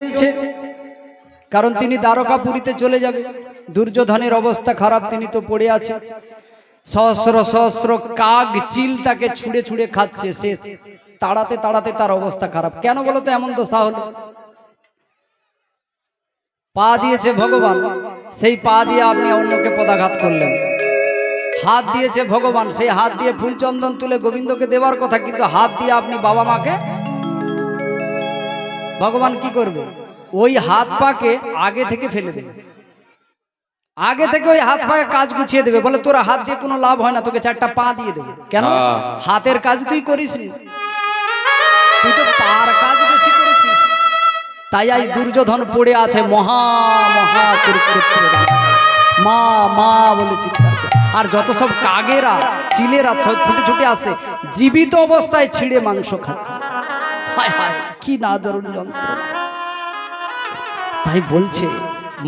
চলছে, কারণ তিনি দ্বারকাপুরীতে চলে যাবে। দুর্যোধনের অবস্থা খারাপ, তিনি তো পড়ে আছে। সহস্র সহস্র কাক চিল তাকে ছুঁড়ে ছুঁড়ে খাচ্ছে। সে তাড়াতে তাড়াতে তার অবস্থা খারাপ। কেন বলো তো এমন দশা হলো? পা দিয়েছে ভগবান, সেই পা দিয়ে আপনি অন্যকে পদাঘাত করলেন। হাত দিয়েছে ভগবান, সেই হাত দিয়ে ফুল চন্দন তুলে গোবিন্দকে দেওয়ার কথা, কিন্তু হাত দিয়ে আপনি বাবা মাকে, ভগবান কি করবে? ওই হাত পাকে আগে থেকে ফেলে দেবে, আগে থেকে ওই হাত পাকে কাজ গুছিয়ে দেবে। বলে তোরা হাত দিয়ে কোনো লাভ হয় না, তোকে চারটা পা দিয়ে দেবে। কেন? হাতের কাজ তুই করিসনি, তুই তো পার কাজ বেশি করেছিস। তাই আজ দুর্যোধন পড়ে আছে মহা মহা কুরুক্ষেত্রে, মা মা বলে চিৎকার করে। আর যত সব কাগেরা চিলেরা সব ছুটে ছুটে আসে, জীবিত অবস্থায় ছিঁড়ে মাংস খাচ্ছে। হায় হায়, কি না দারুণ যন্ত্রণা। তাই বলছে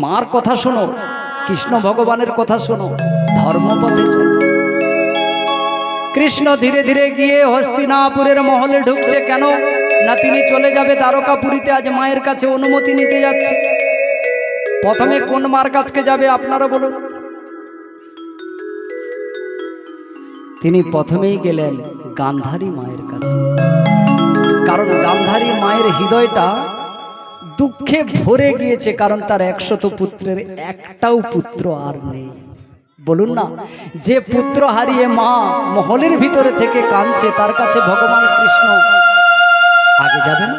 মার কথা শোনো, কৃষ্ণ ভগবানের কথা শোনো, ধর্মপথে চলো। কৃষ্ণ ধীরে ধীরে গিয়ে হস্তিনাপুরের মহলে ঢুকছে। কেন না, তিনি চলে যাবে দ্বারকাপুরীতে। আজ মায়ের কাছে অনুমতি নিতে যাচ্ছে। প্রথমে কোন মার কাছে যাবে আপনারা বলুন? তিনি প্রথমেই গেলেন গান্ধারী মায়ের কাছে। কারণ গান্ধারী মায়ের হৃদয়টা দুঃখে ভরে গিয়েছে, কারণ তার 100 পুত্রের একটাও পুত্র আর নেই। বলুন না, যে পুত্র হারিয়ে মা মহলের ভিতরে থেকে কাঁদছে, তার কাছে ভগবান কৃষ্ণ আগে যাবেন?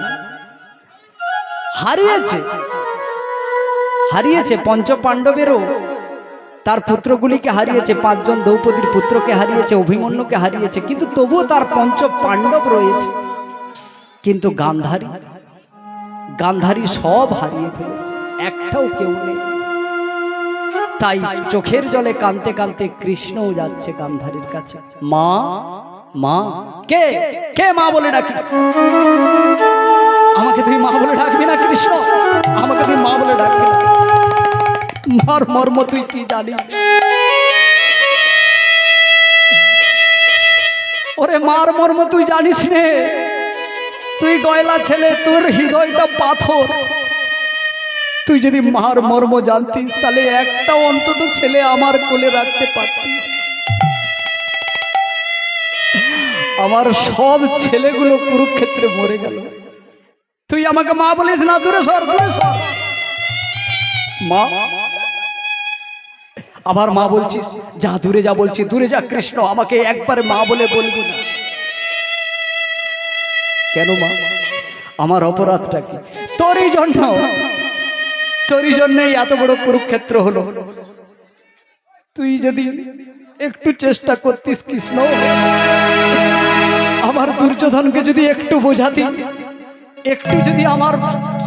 হারিয়েছে হারিয়েছে পঞ্চ পাণ্ডবেরও তার পুত্রগুলিকে হারিয়েছে, 5 জন দ্রৌপদীর পুত্রকে হারিয়েছে, অভিমন্যুকে হারিয়েছে, কিন্তু তবুও তার পঞ্চ পাণ্ডব রয়েছে। কিন্তু গান্ধারী সব হারিয়ে ফেলেছে, একটাও কেউ নেই। তাই চোখের জলে কাঁদতে কাঁদতে কৃষ্ণও যাচ্ছে গান্ধারীর কাছে। মা মা, কে কে মা বলে ডাকিস? আমাকে তুই মা বলে ডাকবি না কৃষ্ণ, আমাকে তুই মা বলে ডাকবি না। মার মর্ম তুই কি জানিস? ওরে মার মর্ম তুই জানিস রে? তুই গয়লা ছেলে, তোর হৃদয়টা পাথর। তুই যদি মার মর্ম জানতিস, তাহলে একটা অন্তত ছেলে আমার কোলে রাখতে পারতিস। আমার সব ছেলেগুলো কুরুক্ষেত্রে মরে গেল, তুই আমাকে মা বলিস না? দূরে সর, দূরে সর। মা, আবার মা বলছিস? যা দূরে যা বলছি, দূরে যা কৃষ্ণ, আমাকে একবারে মা বলে বলবি না। কেন মা? আমার অপরাধটা কি? তোরই জন্যই এত বড় কুরুক্ষেত্র হলো। তুই যদি একটু চেষ্টা করতিস কৃষ্ণ, আমার দুর্যোধনকে যদি একটু বোঝাতি, একটু যদি আমার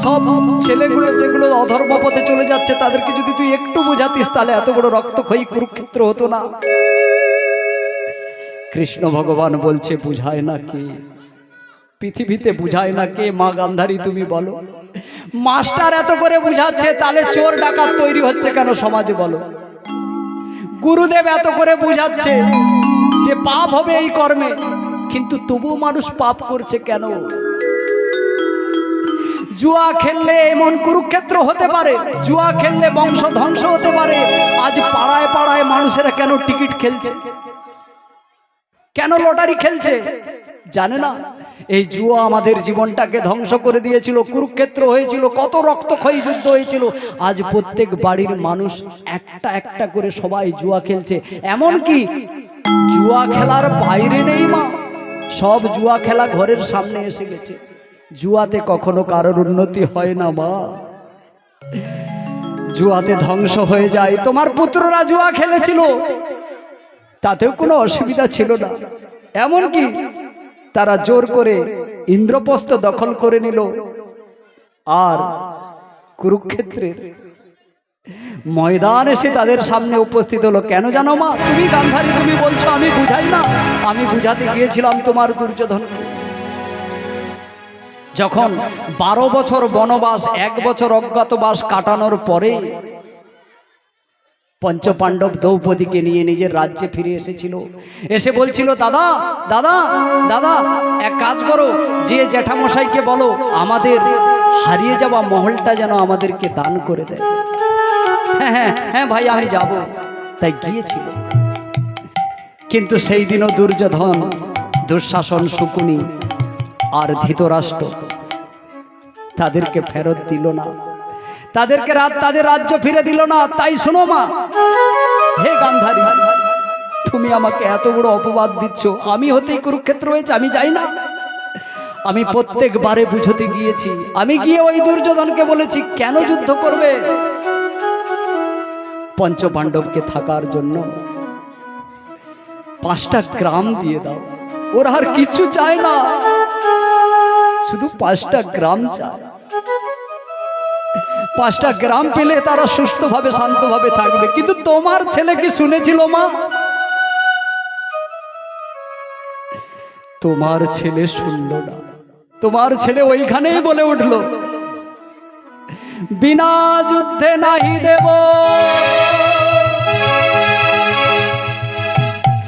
সব ছেলেগুলো যেগুলো অধর্ম পথে চলে যাচ্ছে তাদেরকে যদি তুই একটু বোঝাতিস, তাহলে এত বড় রক্তক্ষয়ী কুরুক্ষেত্র হতো না। কৃষ্ণ ভগবান বলছে, বুঝায় না কে? পৃথিবীতে বুঝায় না কে? মা গান্ধারী তুমি বলো। মাস্টার এত করে বুঝাচ্ছে, তাহলে চোর ডাকাত তৈরি হচ্ছে কেন সমাজে বলো? গুরুদেব এত করে বুঝাচ্ছে যে পাপ হবে এই কর্মে, কিন্তু তবুও মানুষ পাপ করছে কেন? জুয়া খেললে এমন কুরুক্ষেত্র হতে পারে, জুয়া খেললে বংশ ধ্বংস হতে পারে। আজ পাড়ায় পাড়ায় মানুষেরা কেন টিকিট খেলছে, কেন লটারি খেলছে? জানে না এই জুয়া আমাদের জীবনটাকে ধ্বংস করে দিয়েছিল, কুরুক্ষেত্র হয়েছিল, কত রক্তক্ষয়ী যুদ্ধ হয়েছিল। আজ প্রত্যেক বাড়ির মানুষ একটা একটা করে সবাই জুয়া খেলছে। এমন কি জুয়া খেলার বাইরে নেই মা, সব জুয়া খেলা ঘরের সামনে এসে গেছে। জুয়াতে কখনো কারোর উন্নতি হয় না মা, জুয়াতে ধ্বংস হয়ে যায়। তোমার পুত্ররা জুয়া খেলেছিল, তাতেও কোনো অসুবিধা ছিল না। এমনকি তারা জোর করে ইন্দ্রপ্রস্থ দখল করে নিল, আর কুরুক্ষেত্রের ময়দান এসে তাদের সামনে উপস্থিত হলো। কেন জানো মা? তুমি গান্ধারী, তুমি বলছো আমি বুঝাই না। আমি বুঝাতে গিয়েছিলাম তোমার দুর্যোধন। যখন 12 বছর বনবাস, 1 বছর অজ্ঞাতবাস কাটানোর পরে পঞ্চপাণ্ডব দ্রৌপদীকে নিয়ে নিজের রাজ্যে ফিরে এসেছিল, এসে বলছিল, দাদা দাদা দাদা, এক কাজ করো, যে জ্যাঠামশাইকে বলো আমাদের হারিয়ে যাওয়া মহলটা যেন আমাদেরকে দান করে দেয়। হ্যাঁ হ্যাঁ হ্যাঁ ভাই আমি যাব, তাই গিয়েছিল। কিন্তু সেই দিনও দুর্যোধন, দুঃশাসন, শকুনি আর ধৃতরাষ্ট্র তাদেরকে ফেরত দিল না, তাদেরকে তাদের রাজ্য ফিরে দিল না। তাই শোনো মা, হে গান্ধারী, তুমি আমাকে এত বড় অপবাদ দিচ্ছ। আমি হতেই কুরুক্ষেত্র হয়েছে, আমি যাই না। আমি প্রত্যেকবারে বুঝতে গিয়েছি, আমি গিয়ে ওই দুর্যোধনকে বলেছি কেন যুদ্ধ করবে, পঞ্চপাণ্ডবকে থাকার জন্য 5টা গ্রাম দিয়ে দাও। ওরা আর কিছু চায় না, শুধু 5টা গ্রাম চায়। 5টা গ্রাম পেলে তারা সুস্থভাবে শান্তভাবে থাকবে। কিন্তু তোমার ছেলে কি শুনেছিল মা? তোমার ছেলে শুনল না। তোমার ছেলে ওইখানেই বলে উঠল, বিনা যুদ্ধে নাহি দেব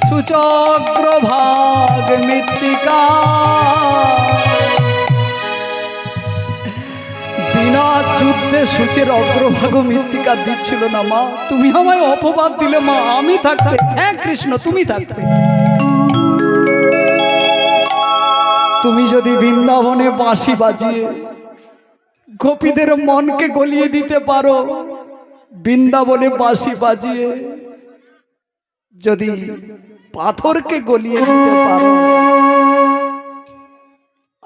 সুচগ্রভাগ মৃত্তিকা। বিনা যুদ্ধে সূচের অগ্রভাগ মৃত্তিকা দিচ্ছিল না মা। তুমি আমায় অপবাদ দিলে মা, আমি থাকতে। হ্যাঁ কৃষ্ণ, তুমি থাকতে। তুমি যদি বৃন্দাবনে বাঁশি বাজিয়ে গোপীদের মনকে গলিয়ে দিতে পারো, বৃন্দাবনে বাঁশি বাজিয়ে যদি পাথরকে গলিয়ে দিতে পারো,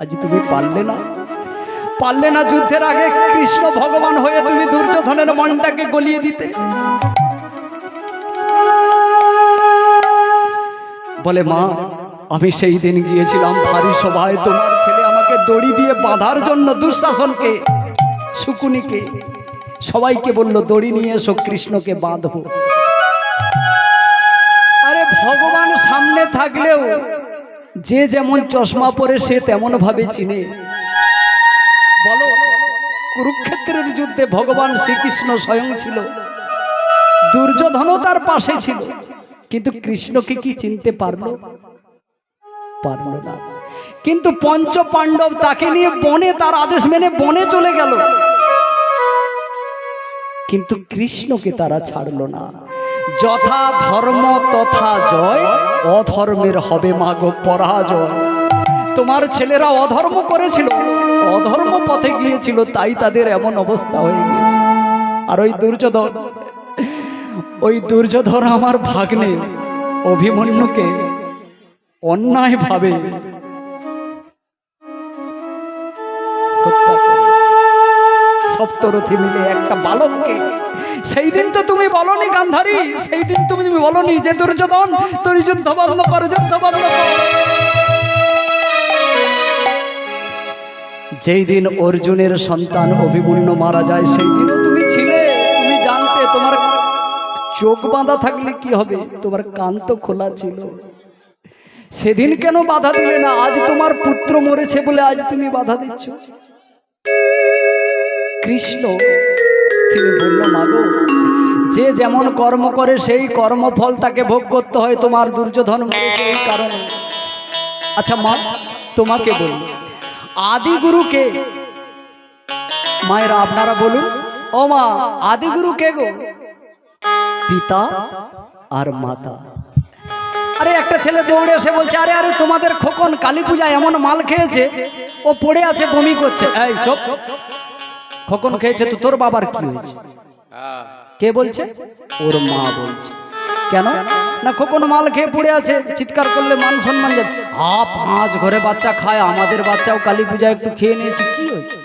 আজ তুমি পারলে না। পারলে না যুদ্ধের আগে কৃষ্ণ ভগবান হয়ে তুমি দুর্যোধনের মনটাকে গলিয়ে দিতে। বলে মা, আমি সেই দিন গিয়েছিলাম ভারী সভায়, তোমার ছেলে আমাকে দড়ি দিয়ে বাঁধার জন্য, দুঃশাসনকে, শকুনিকে, সবাইকে বলল দড়ি নিয়ে এসো, কৃষ্ণকে বাঁধবো। আরে ভগবান সামনে থাকলেও যে যেমন চশমা পরে সে তেমন ভাবে চিনে। বলো, কুরুক্ষেত্রের যুদ্ধে ভগবান শ্রীকৃষ্ণ স্বয়ং ছিল, দুর্যোধনও তার পাশে ছিল, কিন্তু কৃষ্ণকে কি চিনতে পারলো? পারলো না। কিন্তু পঞ্চপাণ্ডব তাকে নিয়ে বনে, তার আদেশ মেনে বনে চলে গেল, কিন্তু কৃষ্ণকে তারা ছাড়লো না। যথা ধর্ম তথা জয়, অধর্মের হবে মাগো পরাজয়। তোমার ছেলেরা অধর্ম করেছিল, অধর্ম পথে গিয়েছিল, তাই তাদের এমন অবস্থা হয়ে গিয়েছে। আর ওই দুর্যোধন আমার ভাগ্নে অভিমন্যুকে অন্যায় ভাবে হত্যা করেছে, সপ্তরথী মিলে একটা বালককে। সেই দিন তো তুমি বলনি গান্ধারী, সেই দিন তুমি বলনি যে দুর্যোধন তোর যুদ্ধ বন্ধ কর, যুদ্ধ বন্ধ কর। যেই দিন অর্জুনের সন্তান অভিমন্যু মারা যায়, সেই দিনও তুমি ছিলে, তুমি জানতে তোমার চোখ বাঁধা থাকলে কি হবে, তোমার কান তো খোলা ছিল। সেদিন কেন বাধা দিলে না? আজ তোমার পুত্র মরেছে বলে আজ তুমি বাধা দিচ্ছ। কৃষ্ণ তিনি বলল, মাগো, যে যেমন কর্ম করে সেই কর্মফল তাকে ভোগ করতে হয়। তোমার দুর্যোধন মরেছে এই কারণে। আচ্ছা মা, তোমাকে বলি, আদিগুরু কে? মায়েরা আপনারা বলুন। ও মা, আদিগুরু কে গো? পিতা আর মাতা। আরে একটা ছেলে দৌড়ে এসে বলছে, আরে আরে তোমাদের খোকন কালী পূজায় এমন মাল খেয়েছে, ও পড়ে আছে, বমি করছে। এই চুপ, খোকন খেয়েছে তো তোর বাবার কি হয়েছে? কে বলছে? ওর মা বলছে। কেন না, খোকন মাল খেয়ে পড়ে আছে, চিৎকার করলে মান সম্মান যাবে। 5 ঘরে বাচ্চা খায়, আমাদের বাচ্চাও কালী পূজায় একটু খেয়ে নিয়েছে, কি হয়েছে?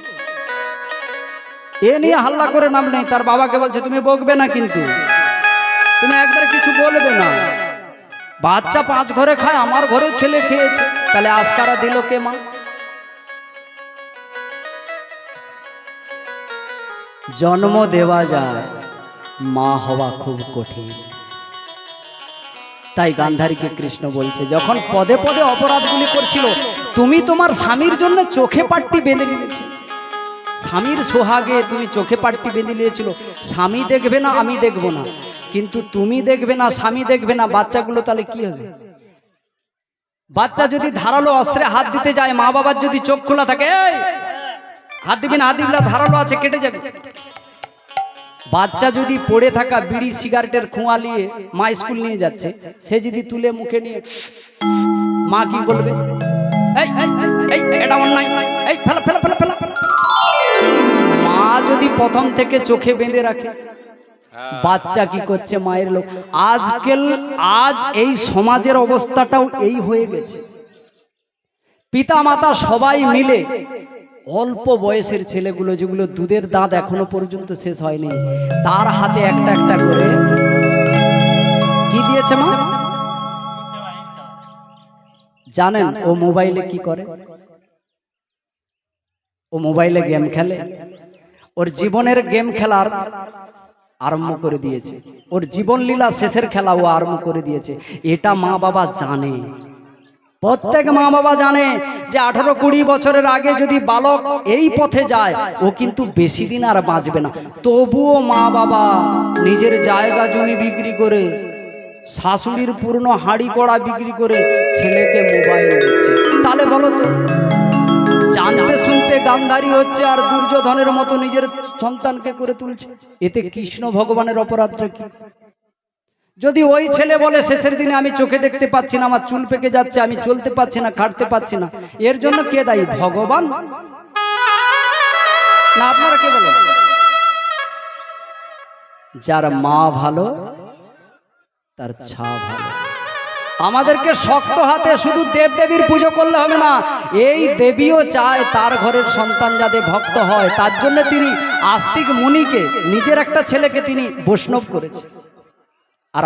এ নিয়ে হাল্লা করে নাম নেই। তার বাবাকে বলছে, তুমি বকবে না, কিন্তু তুমি একবার কিছু বলবে না। বাচ্চা 5 ঘরে খায়, আমার ঘরে ছেলে খেয়েছে, তাহলে আস্কারা দিল কে? মা। জন্ম দেওয়া যায়, মা হওয়া খুব কঠিন। তাই গান্ধারীকে কৃষ্ণ বলছে, যখন পদে পদে অপরাধগুলি করছিল, তুমি তোমার স্বামীর জন্য চোখে পাট্টি বেঁধে নিয়েছো। স্বামীর সোহাগে তুমি চোখে পাট্টি বেঁধে নিয়েছিল। স্বামী দেখবে না, আমি দেখবো না, কিন্তু তুমি দেখবে না, স্বামী দেখবে না, বাচ্চাগুলো তাহলে কি হবে? বাচ্চা যদি ধারালো অস্ত্রে হাত দিতে যায়, মা বাবার যদি চোখ খোলা থাকে, হাত দিবি না, হাত দিবি না, ধারালো আছে, কেটে যাবে। বাচ্চা যদি পড়ে থাকা বিড়ি সিগারেটের খোঁয়া নিয়ে মা স্কুল নিয়ে যাচ্ছে, সে যদি তুলে মুখে নিয়ে, মা কি বলবে? এই এই এটা অন্যায়, এই ফেলা ফেলা ফেলা ফেলা। মা যদি প্রথম থেকে চোখে বেঁধে রাখে, বাচ্চা কি করছে মায়ের লোক। আজ এই সমাজের অবস্থাটাও এই হয়ে গেছে। পিতা মাতা সবাই মিলে অল্প বয়সের ছেলেগুলো, যেগুলো দুধের দাঁত এখনো পর্যন্ত শেষ হয়নি, তার হাতে একটা একটা করে কি দিয়েছে মা জানেন? ও মোবাইলে কি করে? ও মোবাইলে গেম খেলে। ওর জীবনের গেম খেলার আরম্ভ করে দিয়েছে, ওর জীবন লীলা শেষের খেলা ও আরম্ভ করে দিয়েছে। এটা মা বাবা জানে, প্রত্যেক মা বাবা জানে যে 18-20 বছরের আগে যদি বালক এই পথে যায়, ও কিন্তু বেশি দিন আর বাঁচবে না। তবুও মা বাবা নিজের জায়গা জমি বিক্রি করে, শাশুড়ির পুরনো হাঁড়ি কড়া বিক্রি করে ছেলেকে মোবাইল দিচ্ছে। তাহলে বলো তো, জানতে শুনতে গান্ধারী হচ্ছে আর দুর্যোধনের মতো নিজের সন্তানকে করে তুলছে। এতে কৃষ্ণ ভগবানের অপরাধটা কি? যদি ওই ছেলে বলে শেষের দিনে আমি চোখে দেখতে পাচ্ছি না, আমার চুল পেকে যাচ্ছে, আমি চলতে পাচ্ছি না, খাটতে পাচ্ছি না, এর জন্য কে দায়ী? ভগবান না আপনারা কে বলেন? যার মা ভালো তার ছা ভালো। আমাদেরকে শক্ত হাতে শুধু দেবদেবীর পুজো করলে হবে না, এই দেবীও চায় তার ঘরের সন্তান যাতে ভক্ত হয়। তার জন্য তিনি আস্তিক মুনিকে, নিজের একটা ছেলেকে তিনি বৈষ্ণব করেছে। আর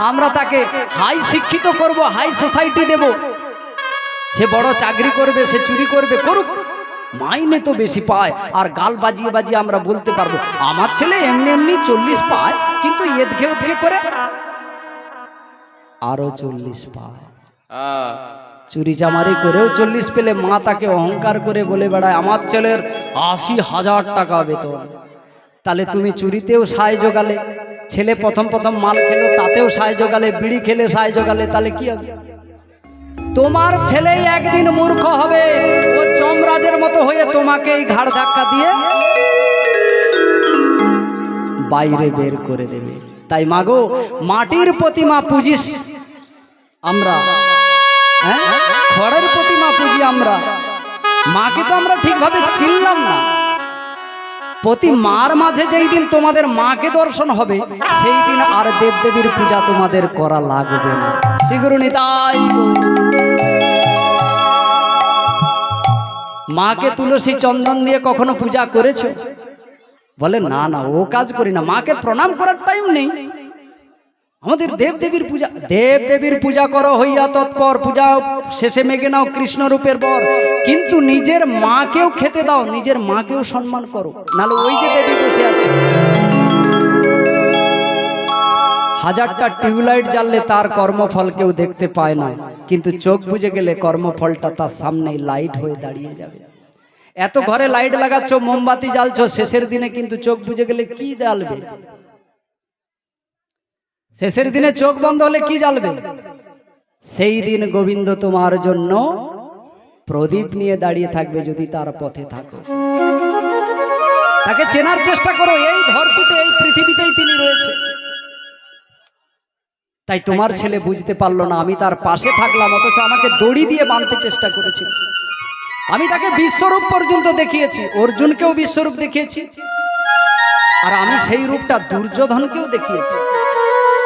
আমরা তাকে হাই শিক্ষিত করব, হাই সোসাইটি দেব। সে বড় চাকরি করবে, সে চুরি করবে, করুক, মাইনে তো বেশি পায়। আর গাল বাজিয়ে বাজিয়ে আমরা বলতে পারবো আমার ছেলে এমনি এমনি 40 পায়, কিন্তু এদঘে করে আরো 40 পায়। চুরি চামারি করেও 40 পেলে মা তাকে অহংকার করে বলে বেড়ায় আমার ছেলের 80,000 টাকা বেতন। তাহলে তুমি চুরিতেও সাহায্য জোগালে, ছেলে প্রথম মাল খেলো তাতেও সাহায্য জোগালে, বিড়ি খেলে সাহায্য জোগালে, তাহলে কি হবে? তোমার ছেলে একদিন মূর্খ হবে, ও যমরাজের মতো হয়ে তোমাকেই ঘাড় ধাক্কা দিয়ে বাইরে বের করে দেবে। তাই মাগো, মাটির প্রতিমা পুজিস আমরা, খড়ের প্রতিমা পুজি আমরা, মাকে তো আমরা ঠিকভাবে চিনলাম না। প্রতি মার মাঝে যেই দিন তোমাদের মাকে দর্শন হবে, সেই দিন আর দেবদেবীর পূজা তোমাদের করা লাগবে না। শিগুরুনি তাই মাকে তুলসী চন্দন দিয়ে কখনো পূজা করেছো? বলে না না, ও কাজ করি না, মাকে প্রণাম করার টাইম নেই। আমাদের দেবদেবীর পূজা, দেবদেবীর পূজা করো হইয়া তৎপর, পূজা শেষে মেগে নাও কৃষ্ণ রূপের বর। কিন্তু নিজের মাকেও খেতে দাও, নিজের মাকেও সম্মান করো, নাহলে ওই যে দেবী বসে আছে, 1000টা টিউবলাইট জ্বাললে তার কর্মফল কেউ দেখতে পায় না, কিন্তু চোখ বুজে গেলে কর্মফলটা তার সামনেই লাইট হয়ে দাঁড়িয়ে যাবে। এত ঘরে লাইট লাগাচ্ছ, মোমবাতি জ্বালছো, শেষের দিনে কিন্তু চোখ বুজে গেলে কি জ্বালবে? শেষের দিনে চোখ বন্ধ হলে কি জ্বালবে? সেই দিন গোবিন্দ তোমার জন্য প্রদীপ নিয়ে দাঁড়িয়ে থাকবে, যদি তার পথে থাকো। তাকে চেনার চেষ্টা করো, এই ধরতিতে, এই পৃথিবীতেই তিনি রয়েছে। তাই তোমার ছেলে বুঝতে পারলো না, আমি তার পাশে থাকলাম, অথচ আমাকে দড়ি দিয়ে বাঁধতে চেষ্টা করেছি। আমি তাকে বিশ্বরূপ পর্যন্ত দেখিয়েছি, অর্জুনকেও বিশ্বরূপ দেখিয়েছি, আর আমি সেই রূপটা দুর্যোধনকেও দেখিয়েছি।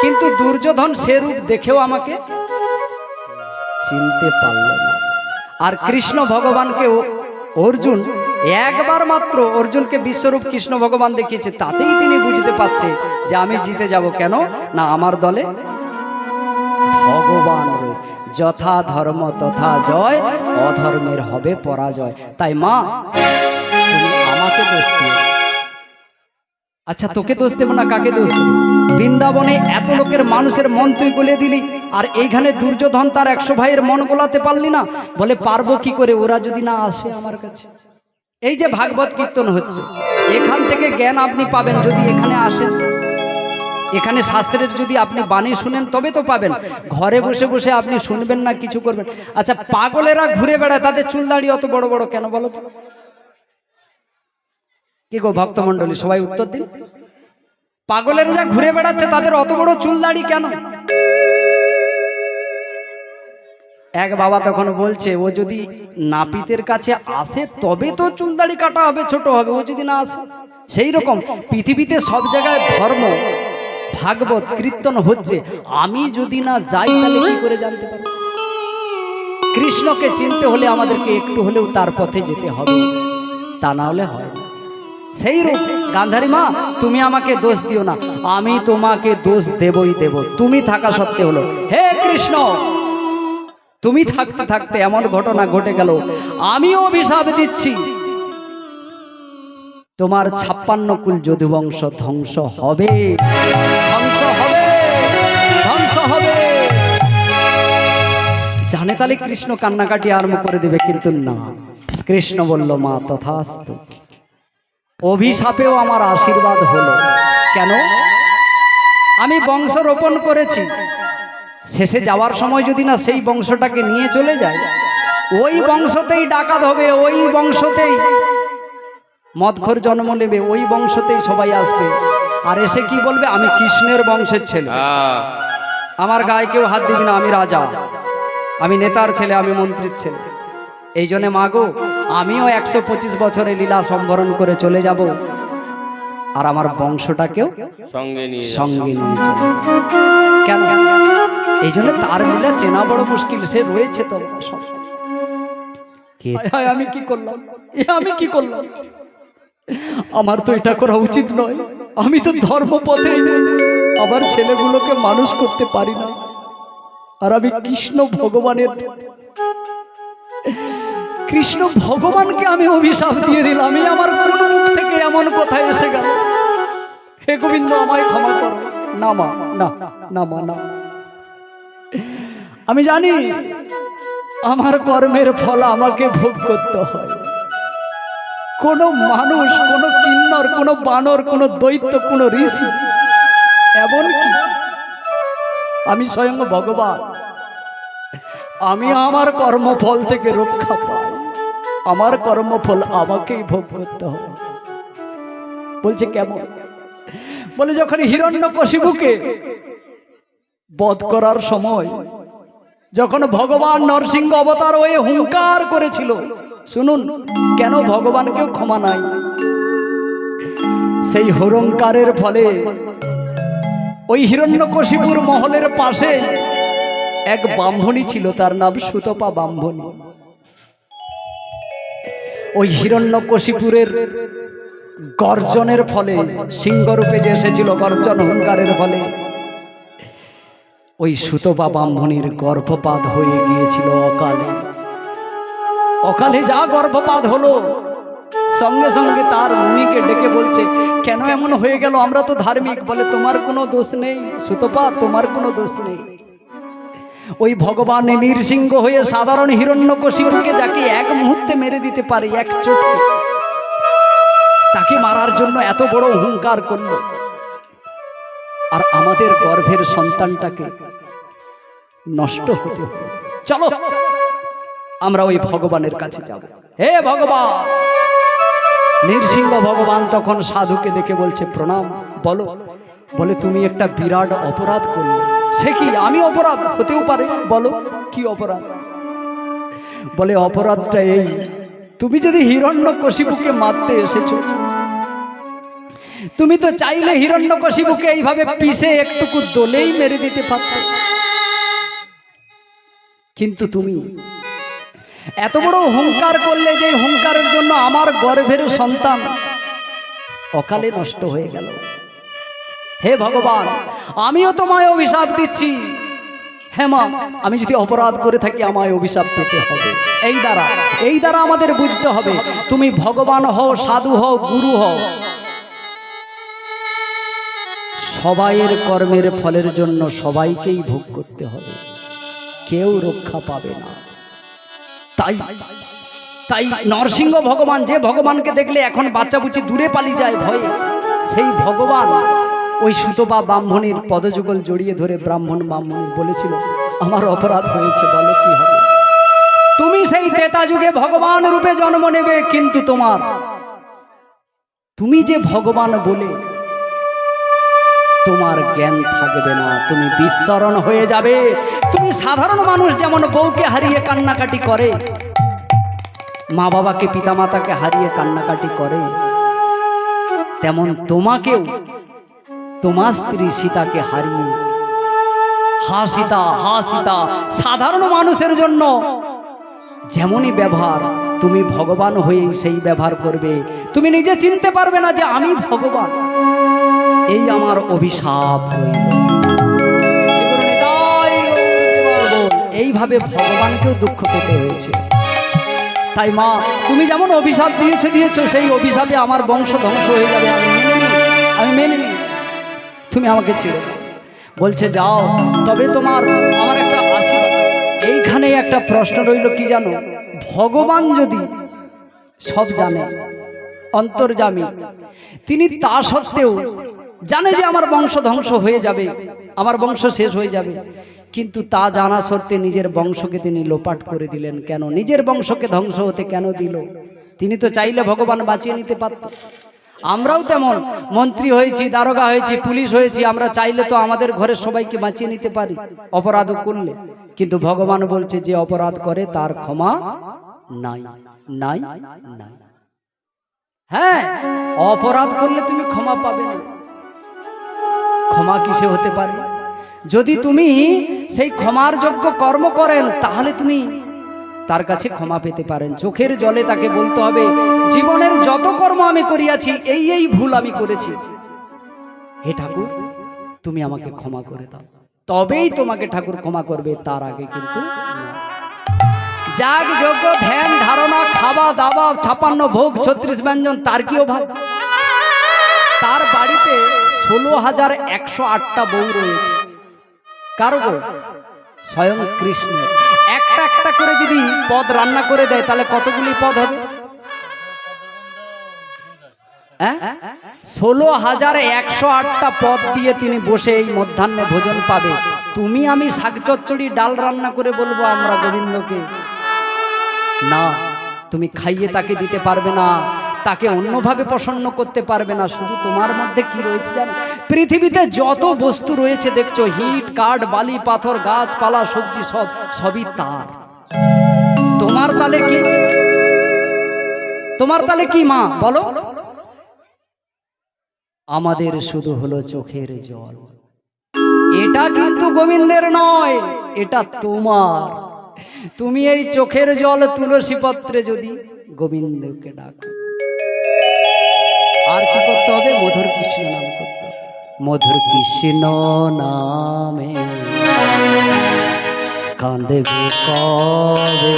কিন্তু দুর্যোধন সে রূপ দেখেও আমাকে চিনতে পারল না। আর কৃষ্ণ ভগবানকে অর্জুন একবার মাত্র অর্জুনকে বিশ্বরূপ কৃষ্ণ ভগবান দেখিয়েছে, তাতেই তিনি বুঝতে পারছে যে আমি জিতে যাব। কেন না, আমার দলে ভগবান রয়েছে। যথা ধর্ম তথা জয়, অধর্মের হবে পরাজয়। তাই মা, তুমি আমাকে দোষ দিও। আচ্ছা, তোকে দোষ দেবো না, কাকে দোষ দেবো? বৃন্দাবনে এত লোকের মানুষের মন তুই গলে দিলি, আর এইখানে দুর্যোধন তার 100 ভাইয়ের মন গোলাতে পারলি না। বলে পারবো কি করে, ওরা যদি না আসে আমার কাছে। এই যে ভাগবত কীর্তন হচ্ছে, এখান থেকে জ্ঞান আপনি পাবেন যদি এখানে আসেন। এখানে শাস্ত্রের যদি আপনি বাণী শুনেন তবে তো পাবেন। ঘরে বসে বসে আপনি শুনবেন না, কিছু করবেন। আচ্ছা, পাগলেরা ঘুরে বেড়ায়, তাদের চুল দাড়ি অত বড় বড় কেন বলো তো? কি গো ভক্তমণ্ডলী, সবাই উত্তর দিন। পাগলের যা ঘুরে বেড়াচ্ছে তাদের অত বড় চুল দাড়ি কেন? এক বাবা তখন বলছে, ও যদি নাপিতের কাছে আসে তবে তো চুল দাড়ি কাটা হবে, ছোট হবে, ও যদি না আসে। সেই রকম পৃথিবীতে সব জায়গায় ধর্ম, ভাগবত, কীর্তন হচ্ছে, আমি যদি না যাই তাহলে কি করে জানতে পারি? কৃষ্ণকে চিনতে হলে আমাদেরকে একটু হলেও তার পথে যেতে হবে, তা না হলে হয় না। সেই রূপ গান্ধারী মা, তুমি আমাকে দোষ দিও না, আমি তোমাকে দোষ দেবই দেব। তুমি থাকা সত্ত্বে হলো, হে কৃষ্ণ, তুমি থাকতে থাকতে এমন ঘটনা ঘটে গেল, আমিও অভিশাপ দিচ্ছি, তোমার 56 কুল যদুবংশ ধ্বংস হবে, ধ্বংস হবে, ধ্বংস হবে। জানে তাহলে কৃষ্ণ কান্নাকাটি আরম্ভ করে দেবে, কিন্তু না, কৃষ্ণ বলল, মা তথাস্তু, অভিশাপেও আমার আশীর্বাদ হলো। কেন? আমি বংশ রোপণ করেছি, শেষে যাওয়ার সময় যদি না সেই বংশটাকে নিয়ে চলে যায়, ওই বংশতেই ডাকাত হবে, ওই বংশতেই মদখোর জন্ম নেবে, ওই বংশতেই সবাই আসবে, আর এসে কি বলবে, আমি কৃষ্ণের বংশের ছেলে, আমার গায়ে কেউ হাত দিবি না, আমি রাজা, আমি নেতার ছেলে, আমি মন্ত্রীর ছেলে। এই জন্য মাগো, আমিও 125 বছরে লীলা সম্বরণ করে চলে যাব, আর আমার বংশটাকেও সঙ্গে নিয়ে চলে। কেন? এই জন্য তার লীলা চেনা বড় মুশকিল, সে রয়েছে তো সব। আমি কি করলাম, আমি কি করলাম, আমার তো এটা করা উচিত নয়, আমি তো ধর্মপথে আবার ছেলেগুলোকে মানুষ করতে পারি না, আর আমি কৃষ্ণ ভগবানকে আমি অভিশাপ দিয়ে দিলাম। আমার কোন মুখ থেকে এমন কথা এসে গেল, হে গোবিন্দ আমায় ক্ষমা করো। না মা, না না মা, না, আমি জানি আমার কর্মের ফল আমাকে ভোগ করতে হয়। কোন মানুষ, কোন কিন্নর, কোন বানর, কোন দৈত্য, কোন ঋষি, এমনকি আমি স্বয়ং ভগবান, আমি আমার কর্মফল থেকে রক্ষা পাই, আমার কর্মফল আমাকেই ভোগ করতে হবে। বলছে কেমন? বলে যখন হিরণ্যকশিপুকে বধ করার সময়, যখন ভগবান নরসিংহ অবতার হয়ে হুঙ্কার করেছিল, শুনুন কেন ভগবানকেও ক্ষমা নাই, সেই হুঙ্কারের ফলে ওই হিরণ্যকশিপুর মহলের পাশে এক ব্রাহ্মণী ছিল, তার নাম সুতপা ব্রাহ্মণী। ওই হিরণ্যকশিপুরের গর্জনের ফলে, সিংহরূপে যে এসেছিল গর্জন হুঙ্কারের ফলে, ওই সুতপা ব্রাহ্মণীর গর্ভপাত হয়ে গিয়েছিল অকালে। অকালে যা গর্ভপাত হলো, সঙ্গে সঙ্গে তার মুনিকে ডেকে বলছে, কেন এমন হয়ে গেল, আমরা তো ধার্মিক। বলে তোমার কোনো দোষ নেই সুতপা, তোমার কোনো দোষ নেই। ওই ভগবান নৃসিংহ হয়ে সাধারণ হিরণ্যকশিপুকে, যাকে এক মুহূর্তে মেরে দিতে পারে এক চোখে, তাকে মারার জন্য এত বড় হুঙ্কার করল, আর আমাদের গর্ভের সন্তানটাকে নষ্ট হতে হবে। চলো আমরা ওই ভগবানের কাছে যাব। হে ভগবান! নৃসিংহ ভগবান তখন সাধুকে দেখে বলছে, প্রণাম। বলো। বলে তুমি একটা বিরাট অপরাধ করলে। সে কি? আমি অপরাধ হতেও পারে, বলো কি অপরাধ? বলে অপরাধটা এই, তুমি যদি হিরণ্যকশিপুকে মারতে এসেছো, তুমি তো চাইলে হিরণ্যকশিপুকে এইভাবে পিষে একটুকু দোলেই মেরে দিতে পারতে, কিন্তু তুমি এত বড় হুঙ্কার করলে যে হুঙ্কারের জন্য আমার গর্ভের সন্তান অকালে নষ্ট হয়ে গেল। হে ভগবান, আমিও তোমায় অভিশাপ দিচ্ছি। হ্যাঁ মা, আমি যদি অপরাধ করে থাকি আমায় অভিশাপ পেতে হবে। এই দ্বারা আমাদের বুঝতে হবে, তুমি ভগবান হও, সাধু হও, গুরু হও, সবাইয়ের কর্মের ফলের জন্য সবাইকেই ভোগ করতে হবে, কেউ রক্ষা পাবে না। তাই নরসিংহ ভগবান, যে ভগবানকে দেখলে এখন বাচ্চা বুচি দূরে পালিয়ে যায় ভয়ে, সেই ভগবান ওই সুতপা ব্রাহ্মণীর পদযুগল জড়িয়ে ধরে ব্রাহ্মণী বলেছিল, আমার অপরাধ হয়েছে, বলো কি হবে? তুমি সেই ত্রেতা যুগে ভগবান রূপে জন্ম নেবে, কিন্তু তুমি যে ভগবান বলে তোমার জ্ঞান থাকবে না, তুমি বিস্মরণ হয়ে যাবে। তুমি সাধারণ মানুষ যেমন বউকে হারিয়ে কান্নাকাটি করে, মা বাবাকে পিতামাতাকে হারিয়ে কান্নাকাটি করে, তেমন তোমাকেও তোমার স্ত্রী সীতাকে হারিয়ে হা সীতা হা সীতা সাধারণ মানুষের জন্য যেমনই ব্যবহার, তুমি ভগবান হয়ে সেই ব্যবহার করবে। তুমি নিজে চিনতে পারবে না যে আমি ভগবান, এই আমার অভিশাপ। এইভাবে ভগবানকেও দুঃখ পেতে হয়েছে। তাই মা, তুমি যেমন অভিশাপ দিয়েছো সেই অভিশাপে আমার বংশ ধ্বংস হয়ে যাবে, আমি মেনে নিয়েছি। তুমি আমাকে ছেড়ে দাও। বলছে যাও, তবে আমার একটা আশীর্বাদ। এইখানে একটা প্রশ্ন রইল, কি জানো? ভগবান যদি সব জানে, অন্তর্যামী, তিনি তা সত্ত্বেও জানে যে আমার বংশ ধ্বংস হয়ে যাবে, আমার বংশ শেষ হয়ে যাবে, কিন্তু তা জানা সত্ত্বে নিজের বংশকে তিনি লোপাট করে দিলেন কেন? নিজের বংশকে ধ্বংস হতে কেন দিল? তিনি তো চাইলে ভগবান বাঁচিয়ে নিতে পারত। আমরাও তেমন মন্ত্রী হয়েছি, দারোগা হয়েছি, পুলিশ হয়েছি, আমরা চাইলে তো আমাদের ঘরের সবাইকে বাঁচিয়ে নিতে পারি অপরাধ করলে। কিন্তু ভগবান বলছে যে অপরাধ করে তার ক্ষমা নাই, নাই, নাই। হ্যাঁ, অপরাধ করলে তুমি ক্ষমা পাবে না। ক্ষমা কিসে হতে পারে? যদি তুমি সেই ক্ষমার যোগ্য কর্ম করেন, তাহলে তুমি তার কাছে ক্ষমা পেতে পারেন। চোখের জলে তাকে বলতে হবে, জীবনের যত কর্ম আমি করিয়াছি, এই ভুল আমি করেছি, হে ঠাকুর তুমি আমাকে ক্ষমা করে দাও। তবেই তোমাকে ঠাকুর ক্ষমা করবে, তার আগে কিন্তু যাগ যজ্ঞ ধ্যান ধারণা খাওয়া দাওয়া 56 ভোগ 36 ব্যঞ্জন, তার কি অভাব? তার বাড়িতে 16,108টা বউ রয়েছে। কার গো? স্বয়ং কৃষ্ণের। একটা একটা করে যদি পদ রান্না করে দেয়, তাহলে কতগুলি পদ হবে? 16,108টা পদ দিয়ে তিনি বসে এই মধ্যাহ্নে ভোজন পাবে। তুমি আমি শাক চচ্চড়ি ডাল রান্না করে বলবো আমরা গোবিন্দকে? না, তুমি খাইয়ে তাকে দিতে পারবে না, তাকে অন্যভাবে প্রসন্ন করতে পারবে না। শুধু তোমার মধ্যে কি রয়েছে জানো? পৃথিবীতে যত বস্তু রয়েছে দেখছো, হিট কাঠ বালি পাথর গাছপালা সবজি, সবই তার। তোমার তালে কি? তোমার তালে কি মা বলো? আমাদের শুধু হলো চোখের জল। এটা কিন্তু গোবিন্দের নয়, এটা তোমার। তুমি এই চোখের জল তুলসী পত্রে যদি গোবিন্দকে ডাকো, আর কি করতে হবে? মধুর কৃষ্ণ নাম করতে হবে। মধুর কৃষ্ণ নামে কাঁদবে কবে